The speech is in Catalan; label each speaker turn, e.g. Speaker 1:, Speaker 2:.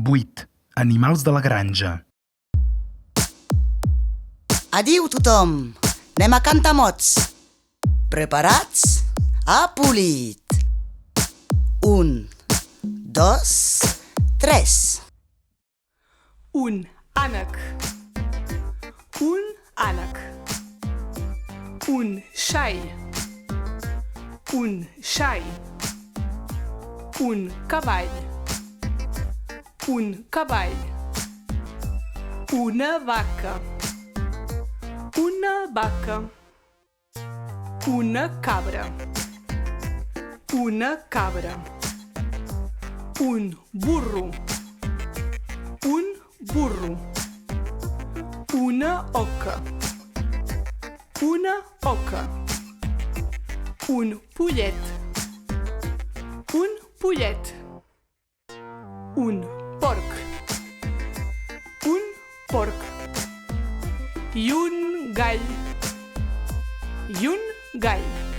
Speaker 1: 8. Animals de la granja.
Speaker 2: Adiu, tothom! Anem a cantar mots. Preparats? A polit! 1, 2, 3.
Speaker 3: Un ànec. Un ànec. Un xai. Un xai. Un cavall. Un cavall. Una vaca. Una vaca. Una cabra. Una cabra. Un burro. Un burro. Una oca. Una oca. Un pollet. Un pollet. Un porc. Un porc. I un gall. I un gall.